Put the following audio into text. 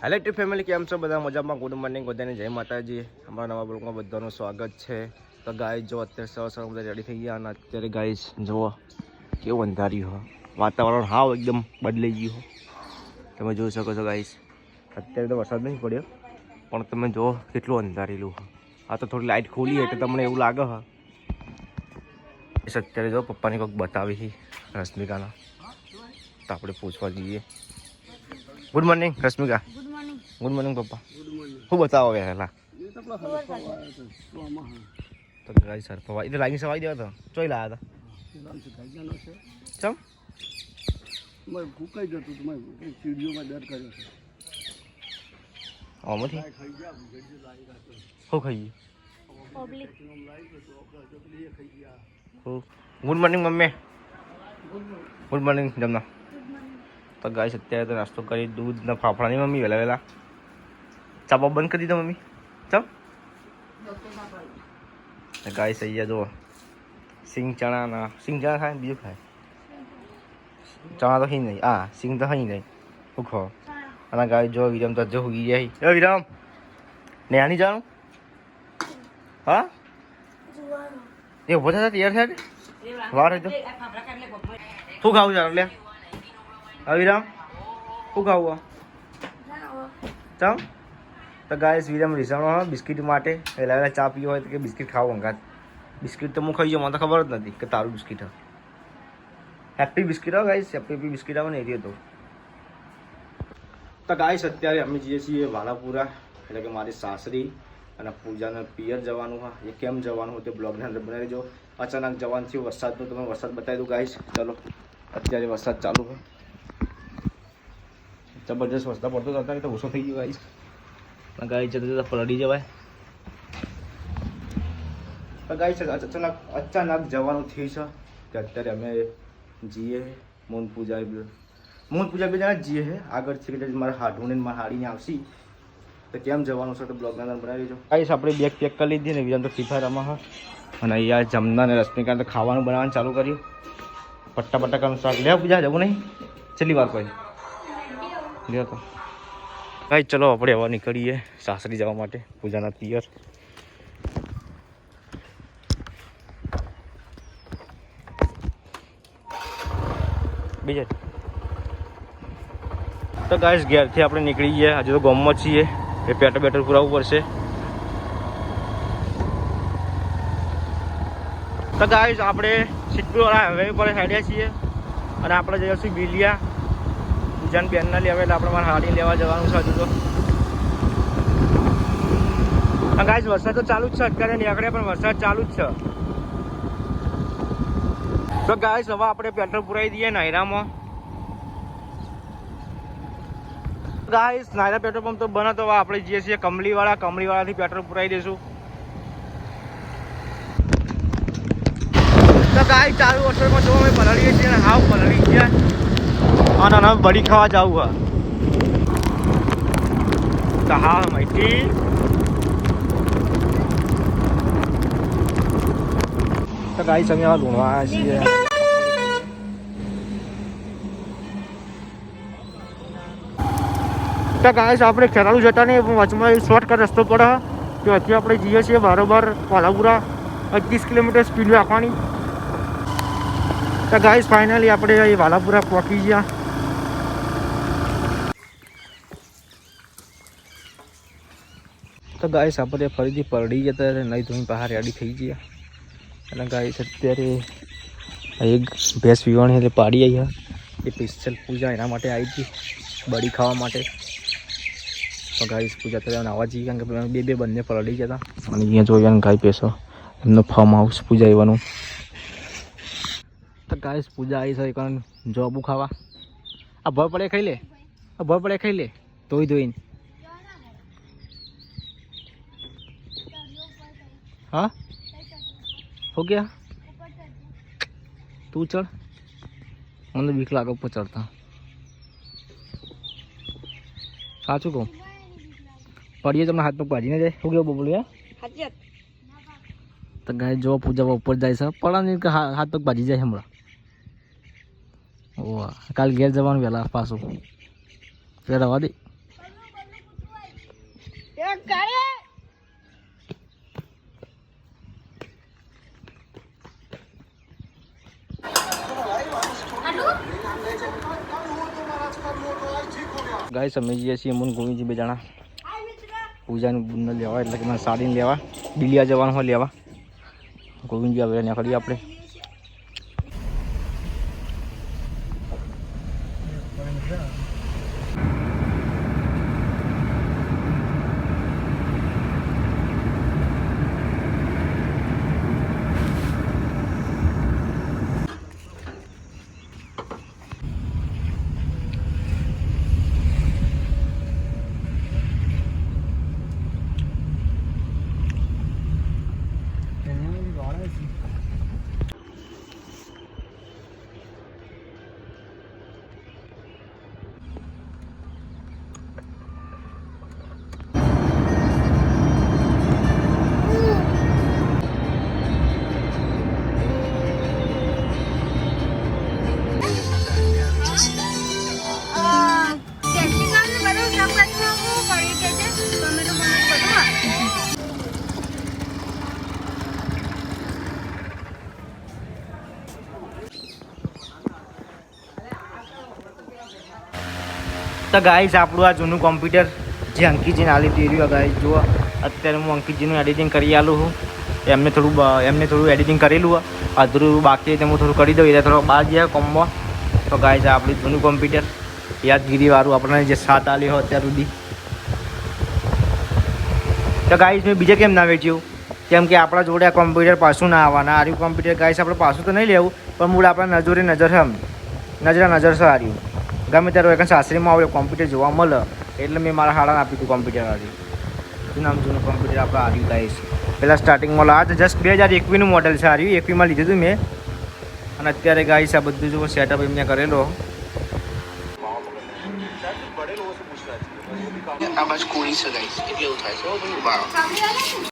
Hello T family, કેમ છો બધા? મજામાં? ગુડ મોર્નિંગ બધાને, જય માતાજી. અમારા નવા બ્લોગમાં બધાનું સ્વાગત છે. તો ગાઈસ જો અત્યારે સવાર બધા રેડી થઈ ગયા અને અત્યારે ગાઈસ જુઓ કેવું અંધાર્યું હોય, વાતાવરણ હાવ એકદમ બદલાઈ ગયું હોય. તમે જોઈ શકો છો ગાઈસ. અત્યારે તો વરસાદ નહીં પડ્યો પણ તમે જુઓ કેટલું અંધારેલું હોય. આ તો થોડી લાઇટ ખોલી એટલે તમને એવું લાગે હા. અત્યારે જો પપ્પાની કોઈક બતાવી છે રશ્મિકાના, તો આપણે પૂછવા જઈએ. Good morning Rashmika. Good morning પપ્પા. શું બતાવો વહેલા તો ગાઈ સર પપ્પા એટલે લાગી સવાઈ દેવા તો ચોઈ લાયા હતા ચમ ફૂકાઈ જતું સીડીઓમાં દર કર્યો છે આમાંથી શું ખાઈએ? Good morning mummy. Good morning Jamna. તો ગાઈસ અત્યારે તો નાસ્તો કરી દૂધ ને ફાફડા નહીં મમ્મી વહેલા વહેલા ચા બા બંધ કરી દીધો મમ્મી ચમ ગાઈસ અહીંયા જુઓ સિંગ ચણા ખાય બીજું ખાય ચણા તો હી નહીં સિંગ તો હઈ નહીં શું ખો અને ગાય જો વિરમ તો જો ઉગી જાય વિરમ ને આની જાણું હા એ ઉભો થતા તૈયાર થાય વાર હોય તો શું ખાવું છે એટલે વિરામ શું ખાવું ચમ તો ગાય વિરામ રીસાણો હા બિસ્કિટ માટે વહેલા વહેલા ચા પીવો હોય તો કે બિસ્કિટ ખાવું અંગાત. બિસ્કિટ તો હું ખાઈ જાઉં, મને તો ખબર જ નથી કે તારું બિસ્કિટ હા. હેપી બિસ્કિટ હો ગાઈસ, હેપી બિસ્કિટ આવે ને એ રહ્યો તો ગાઈસ અત્યારે અમે જઈએ છીએ વાલાપુરા, એટલે કે મારી સાસરી અને પૂજાને પિયર જવાનું હા. એ કેમ જવાનું હોય તે બ્લોગની અંદર બનાવી દેજો. અચાનક જવાનું થયું વરસાદનું, તમે વરસાદ બતાવી દઉં ગાઈસ. ચલો અત્યારે વરસાદ ચાલુ હોય, જબરજસ્ત વરસાદ પડતો હતો, અત્યારે તો ઓછો થઈ ગયો ગાઈસ. ગાય જતા જતા પલળી જવાય તો ગાઈસ અચાનક જવાનું થયું છે કે અત્યારે અમે જઈએ મોન પૂજા બે જણા જઈએ છે આગળથી કે મારા હાડુને મારા હાડીને આવશે તો કેમ જવાનું છે તો બ્લોગના અંદર બનાવી દેજો ગાઈસ. આપણે બેગ પેક કરી લીધી ને વિરામ તો ફ્રી ફાયર રમવા હા. અને અહીંયા જમના ને રશ્મિકાંત ખાવાનું બનાવવાનું ચાલુ કર્યું. પટ્ટા બટાકાનું શાક લે પૂજા જવું નહીં છેલ્લી વાર કોઈ લે તો ભાઈ. ચલો આપણે હવે નીકળીએ સાસરી જવા માટે પૂજાના પિયર. બીજા તો ગાઈસ ઘેરથી આપણે નીકળી ગયા. હજુ તો ગામમાં છીએ, એ પેટ્રોલ પુરાવવું પડશે. તો ગાઈસ આપણે સિદ્ધપુરવાળા હાઈવે પર સાઈડ્યા છીએ અને આપણે જઈશું બિલિયા. પૂજાની બેનના લેવા એટલે આપણે મારા હાડી લેવા જવાનું છે હજુ તો. ગાઈસ વરસાદ તો ચાલુ જ છે, અત્યારે નીકળે પણ વરસાદ ચાલુ જ છે. તો ગાઈસ હવે આપણે પેટ્રોલ પુરાવી દઈએ નાયરામાં. ગાઈસ નાયરા પેટ્રોલ પંપ તો બને તો આપણે જઈએ છીએ કમલીવાળાથી પેટ્રોલ પુરાવી દઈશું. તો ગાઈસ ચાલુ વરસાદમાં જો અમે પલળીએ છીએ અને હાવ પલળી ગયા અને હવે બળી ખાવા જવું હા. તો હા માહિતી તો ગાઈસ અમે હવે ઢૂંઢવા આવ્યા છીએ. તો ગાઈસ આપણે ખેરાલુ જતા નહીં પણ વચમાં શોર્ટકટ રસ્તો પડે તો અત્યારે આપણે જઈએ છીએ બરોબર વાલાપુરા. 25 કિલોમીટર સ્પીડ રાખવાની. તો ગાઈસ ફાઇનલી આપણે વાલાપુરા પહોંચી ગયા. તો ગાઈસ આપણે ફરીથી પલળી જતા નહીં ધોઈને બહાર રેડી થઈ ગયા. અને ગાઈસ અત્યારે એક ભેંસ પીવાની એટલે પાડી આવી હા. એ સ્પેશિયલ પૂજા એના માટે આવી હતી, બળી ખાવા માટે. તો ગાઈસ પૂજા તો આવવા જઈએ કારણ કે બે બંને પલળી ગયા હતા. અને અહીંયા જોઈએ ગાય પેસો એમનો ફાર્મ હાઉસ પૂજા આવવાનું. તો ગાઈસ પૂજા આવી છે કારણ જોબું ખાવા. આ ભર પડે ખાઈ લે ધોઈને હા. હો ગયા તું ચડ, મને બીક લાગે ઉપર ચડતા. સાચું કહું પડીએ તમને હાથ પગ ભાજીને જાય. શું કેવું બોલું તો ગાય જો પૂજા ઉપર જાય છે પડા નહીં કે હાથ પગ ભાજી જાય હમણાં. કાલ ઘેર જવાનું વહેલા પાછું રવા દે ગાઈસ અમે જઈએ છીએ મુન ગોવિંદજી બે જણા પૂજાનું બુંદ લેવા, એટલે કે મને સાડીને લેવા, બિલિયા જવાનું હોય લેવા. ગોવિંદજી આવે ત્યાં કરીએ આપણે. તો ગાઈસ આપણું આ જૂનું કોમ્પ્યુટર જે અંકિતજીને આલી દીધું ગાઈસ જુઓ. અત્યારે હું અંકિતજીનું એડિટિંગ કરી આલું છું. એમને થોડું એડિટિંગ કરેલું અધૂરું બાકી હોય હું થોડું કરી દઉં. એટલે થોડો બહાર ગયા કોમમાં. તો ગાઈસ આ આપણું જૂનું કોમ્પ્યુટર યાદગીરીવાળું આપણને જે સાથ આલ્યો હોય અત્યાર સુધી. તો ગાઈસ મેં બીજે કેમ ના વેચ્યું? કેમ કે આપણા જોડે આ કોમ્પ્યુટર પાછું ના આવવાના. આર્યું કોમ્પ્યુટર ગાઈસ આપણે પાછું તો નહીં લેવું, પણ મૂળ આપણા નજરે નજર છે, નજર છે આર્યું. ગમે ત્યારે એક સાસરીમાં આવે કોમ્પ્યુટર જોવા મળે, એટલે મેં મારા હાડાને આપ્યું હતું કોમ્પ્યુટર આર્યું. શું નામ જૂનું કોમ્પ્યુટર આપણે આર્યું ગાઈસ. પહેલાં સ્ટાર્ટિંગમાં આ જસ્ટ 2021નું મોડલ છે આર્યું. 21માં લીધું હતું મેં. અને અત્યારે ગાઈસ આ બધું જો સેટઅપ એમને કરેલો. આ બાજુ કોળી છે ગાઈસ, એટલે એવું થાય છે.